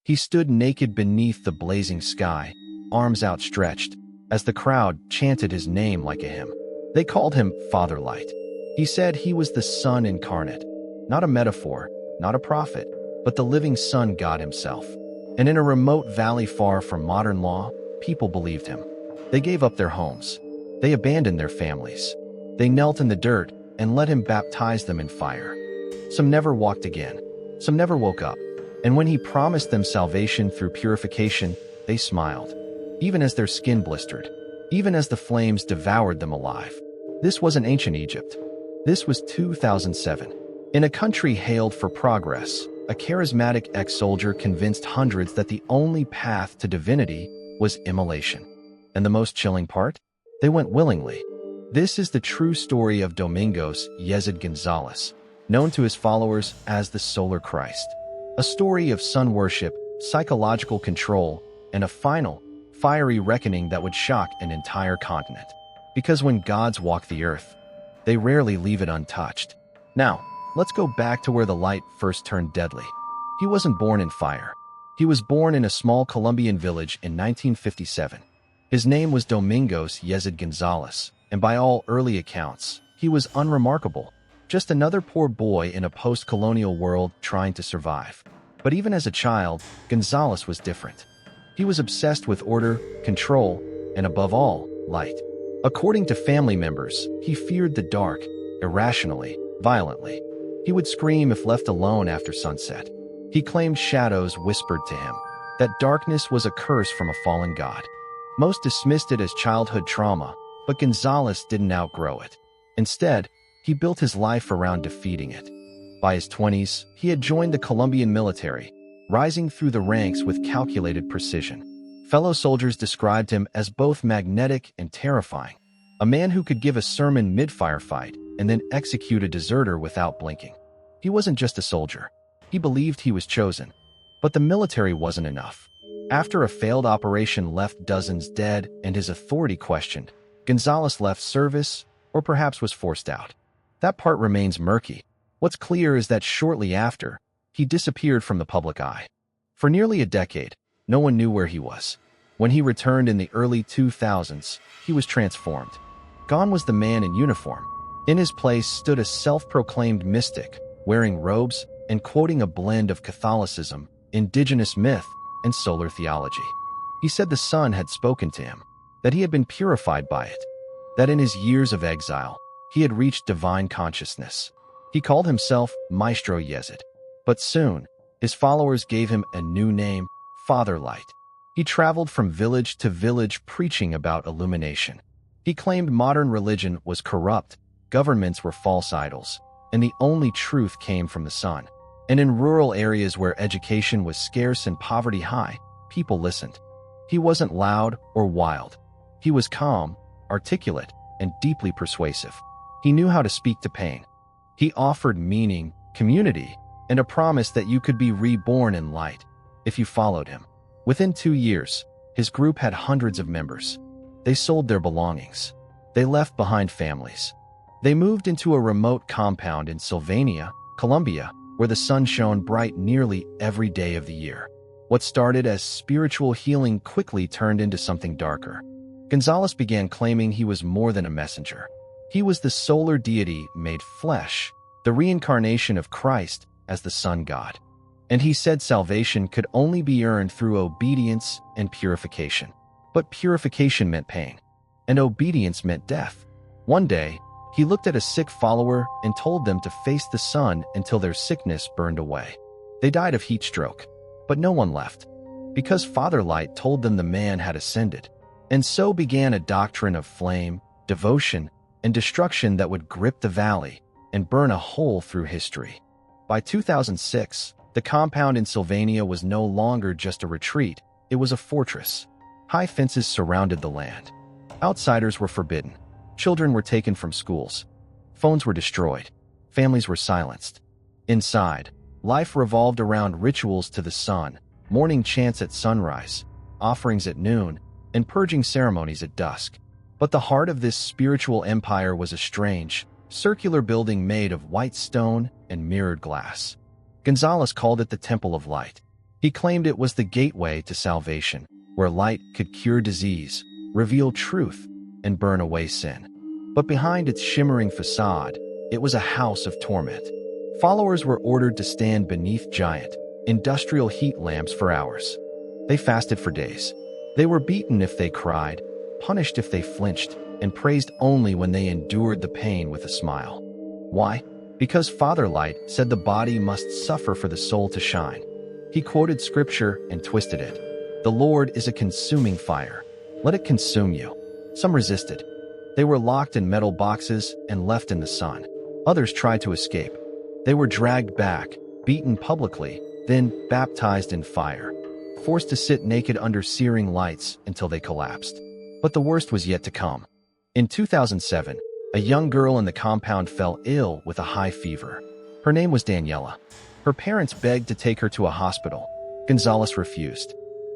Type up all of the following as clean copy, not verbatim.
He stood naked beneath the blazing sky, arms outstretched, as the crowd chanted his name like a hymn. They called him Father Light. He said he was the Sun incarnate, not a metaphor, not a prophet, but the living Sun God himself. And in a remote valley far from modern law, people believed him. They gave up their homes. They abandoned their families. They knelt in the dirt and let him baptize them in fire. Some never walked again. Some never woke up. And when he promised them salvation through purification, they smiled, even as their skin blistered, even as the flames devoured them alive. This wasn't ancient Egypt. This was 2007. In a country hailed for progress, a charismatic ex-soldier convinced hundreds that the only path to divinity was immolation. And the most chilling part? They went willingly. This is the true story of Domingos Yezid González, known to his followers as the Solar Christ. A story of sun worship, psychological control, and a final, fiery reckoning that would shock an entire continent. Because when gods walk the earth, they rarely leave it untouched. Now, let's go back to where the light first turned deadly. He wasn't born in fire. He was born in a small Colombian village in 1957. His name was Domingos Yezid González, and by all early accounts, he was unremarkable, just another poor boy in a post-colonial world trying to survive. But even as a child, González was different. He was obsessed with order, control, and above all, light. According to family members, he feared the dark, irrationally, violently. He would scream if left alone after sunset. He claimed shadows whispered to him that darkness was a curse from a fallen god. Most dismissed it as childhood trauma, but González didn't outgrow it. Instead, he built his life around defeating it. By his 20s, he had joined the Colombian military, rising through the ranks with calculated precision. Fellow soldiers described him as both magnetic and terrifying, a man who could give a sermon mid-firefight and then execute a deserter without blinking. He wasn't just a soldier. He believed he was chosen. But the military wasn't enough. After a failed operation left dozens dead and his authority questioned, González left service, or perhaps was forced out. That part remains murky. What's clear is that shortly after, he disappeared from the public eye. For nearly a decade, no one knew where he was. When he returned in the early 2000s, he was transformed. Gone was the man in uniform. In his place stood a self-proclaimed mystic, wearing robes and quoting a blend of Catholicism, indigenous myth, and solar theology. He said the sun had spoken to him, that he had been purified by it, that in his years of exile, he had reached divine consciousness. He called himself Maestro Yezid. But soon, his followers gave him a new name, Father Light. He traveled from village to village preaching about illumination. He claimed modern religion was corrupt, governments were false idols, and the only truth came from the sun. And in rural areas where education was scarce and poverty high, people listened. He wasn't loud or wild. He was calm, articulate, and deeply persuasive. He knew how to speak to pain. He offered meaning, community, and a promise that you could be reborn in light if you followed him. Within 2 years, his group had hundreds of members. They sold their belongings. They left behind families. They moved into a remote compound in Sylvania, Colombia, where the sun shone bright nearly every day of the year. What started as spiritual healing quickly turned into something darker. González began claiming he was more than a messenger. He was the solar deity made flesh, the reincarnation of Christ as the sun god. And he said salvation could only be earned through obedience and purification. But purification meant pain, and obedience meant death. One day, he looked at a sick follower and told them to face the sun until their sickness burned away. They died of heat stroke, but no one left, because Father Light told them the man had ascended. And so began a doctrine of flame, devotion, and destruction that would grip the valley and burn a hole through history. By 2006, the compound in Sylvania was no longer just a retreat, it was a fortress. High fences surrounded the land. Outsiders were forbidden. Children were taken from schools. Phones were destroyed. Families were silenced. Inside, life revolved around rituals to the sun, morning chants at sunrise, offerings at noon, and purging ceremonies at dusk. But the heart of this spiritual empire was a strange, circular building made of white stone and mirrored glass. González called it the Temple of Light. He claimed it was the gateway to salvation, where light could cure disease, reveal truth, and burn away sin. But behind its shimmering facade, it was a house of torment. Followers were ordered to stand beneath giant, industrial heat lamps for hours. They fasted for days. They were beaten if they cried, punished if they flinched, and praised only when they endured the pain with a smile. Why? Because Father Light said the body must suffer for the soul to shine. He quoted scripture and twisted it. The Lord is a consuming fire. Let it consume you. Some resisted. They were locked in metal boxes and left in the sun. Others tried to escape. They were dragged back, beaten publicly, then baptized in fire, forced to sit naked under searing lights until they collapsed. But the worst was yet to come. In 2007, a young girl in the compound fell ill with a high fever. Her name was Daniela. Her parents begged to take her to a hospital. González refused.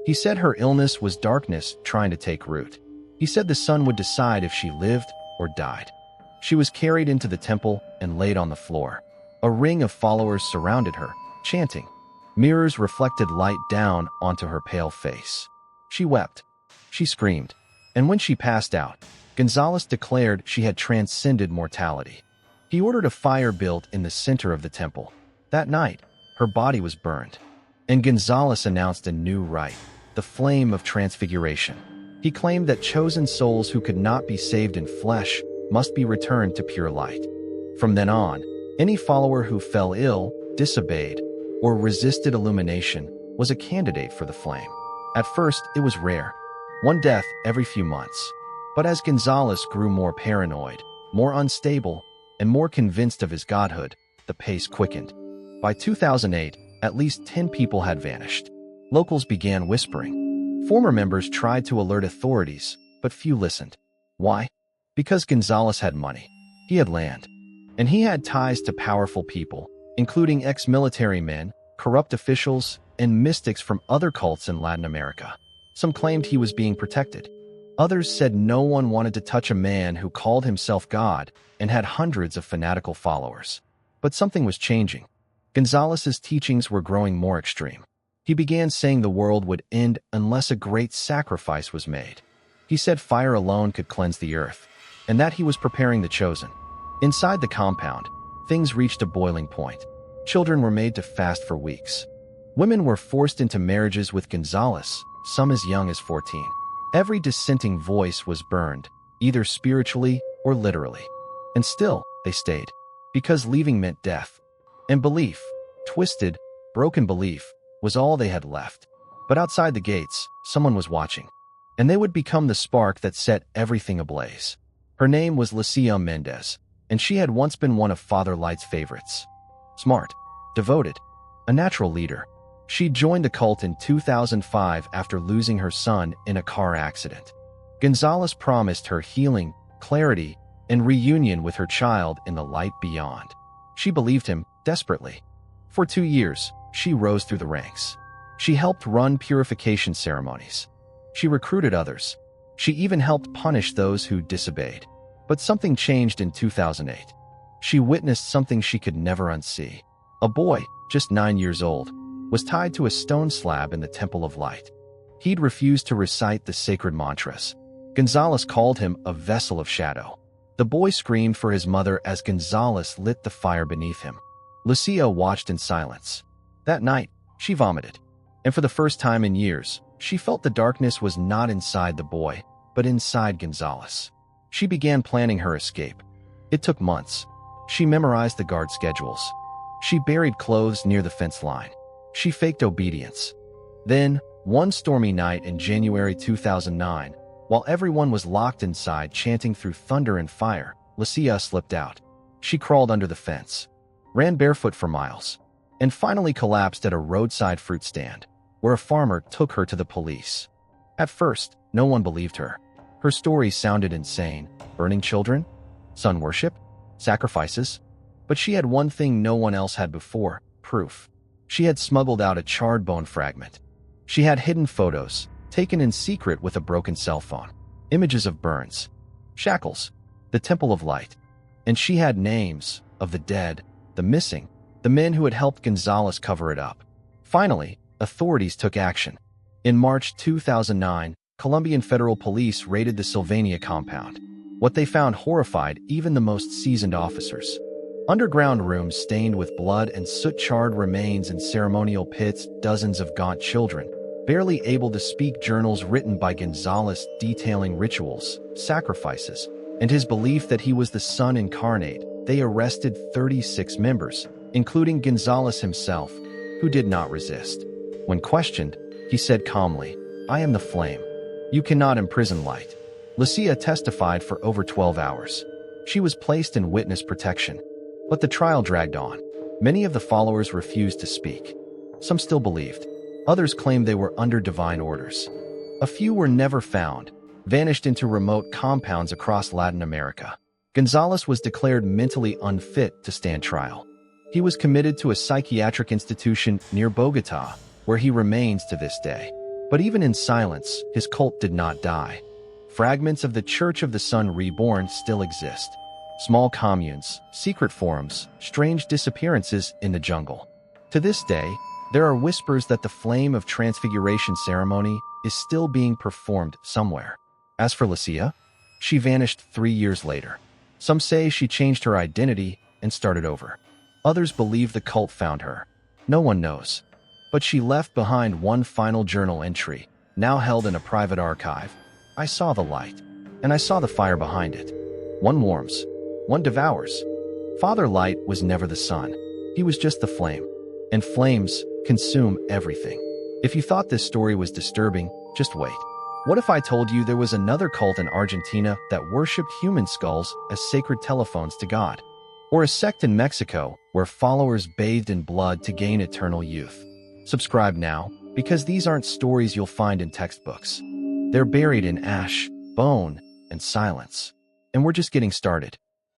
He said her illness was darkness trying to take root. He said the sun would decide if she lived or died. She was carried into the temple and laid on the floor. A ring of followers surrounded her, chanting. Mirrors reflected light down onto her pale face. She wept. She screamed. And when she passed out, González declared she had transcended mortality. He ordered a fire built in the center of the temple. That night, her body was burned. And González announced a new rite, the flame of transfiguration. He claimed that chosen souls who could not be saved in flesh must be returned to pure light. From then on, any follower who fell ill, disobeyed, or resisted illumination was a candidate for the flame. At first, it was rare, one death every few months. But as González grew more paranoid, more unstable, and more convinced of his godhood, the pace quickened. By 2008, at least 10 people had vanished. Locals began whispering. Former members tried to alert authorities, but few listened. Why? Because González had money. He had land. And he had ties to powerful people, including ex-military men, corrupt officials, and mystics from other cults in Latin America. Some claimed he was being protected. Others said no one wanted to touch a man who called himself God and had hundreds of fanatical followers. But something was changing. González's teachings were growing more extreme. He began saying the world would end unless a great sacrifice was made. He said fire alone could cleanse the earth, and that he was preparing the chosen. Inside the compound, things reached a boiling point. Children were made to fast for weeks. Women were forced into marriages with González, some as young as 14. Every dissenting voice was burned, either spiritually or literally. And still, they stayed, because leaving meant death. And belief, twisted, broken belief, was all they had left. But outside the gates, someone was watching. And they would become the spark that set everything ablaze. Her name was Lucia Mendez, and she had once been one of Father Light's favorites. Smart, devoted, a natural leader. She joined the cult in 2005 after losing her son in a car accident. González promised her healing, clarity, and reunion with her child in the light beyond. She believed him desperately. For 2 years, she rose through the ranks. She helped run purification ceremonies. She recruited others. She even helped punish those who disobeyed. But something changed in 2008. She witnessed something she could never unsee. A boy, just 9 years old, was tied to a stone slab in the Temple of Light. He'd refused to recite the sacred mantras. González called him a vessel of shadow. The boy screamed for his mother as González lit the fire beneath him. Lucia watched in silence. That night, she vomited. And for the first time in years, she felt the darkness was not inside the boy, but inside González. She began planning her escape. It took months. She memorized the guard schedules. She buried clothes near the fence line. She faked obedience. Then, one stormy night in January 2009, while everyone was locked inside chanting through thunder and fire, Lucia slipped out. She crawled under the fence, ran barefoot for miles, and finally collapsed at a roadside fruit stand, where a farmer took her to the police. At first, no one believed her. Her story sounded insane. Burning children? Sun worship? Sacrifices? But she had one thing no one else had before: proof. She had smuggled out a charred bone fragment. She had hidden photos, taken in secret with a broken cell phone. Images of burns, shackles, the Temple of Light. And she had names of the dead, the missing, the men who had helped González cover it up. Finally, authorities took action. In March 2009, Colombian federal police raided the Sylvania compound. What they found horrified even the most seasoned officers. Underground rooms stained with blood and soot-charred remains and ceremonial pits, dozens of gaunt children, barely able to speak, journals written by González detailing rituals, sacrifices, and his belief that he was the Son incarnate. They arrested 36 members, including González himself, who did not resist. When questioned, he said calmly, "I am the flame. You cannot imprison light." Lucia testified for over 12 hours. She was placed in witness protection. But the trial dragged on. Many of the followers refused to speak. Some still believed. Others claimed they were under divine orders. A few were never found, vanished into remote compounds across Latin America. González was declared mentally unfit to stand trial. He was committed to a psychiatric institution near Bogotá, where he remains to this day. But even in silence, his cult did not die. Fragments of the Church of the Sun Reborn still exist. Small communes, secret forums, strange disappearances in the jungle. To this day, there are whispers that the flame of transfiguration ceremony is still being performed somewhere. As for Lucia, she vanished 3 years later. Some say she changed her identity and started over. Others believe the cult found her. No one knows. But she left behind one final journal entry, now held in a private archive. "I saw the light, and I saw the fire behind it. One warms, one devours." Father Light was never the sun. He was just the flame. And flames consume everything. If you thought this story was disturbing, just wait. What if I told you there was another cult in Argentina that worshipped human skulls as sacred telephones to God? Or a sect in Mexico where followers bathed in blood to gain eternal youth? Subscribe now, because these aren't stories you'll find in textbooks. They're buried in ash, bone, and silence. And we're just getting started.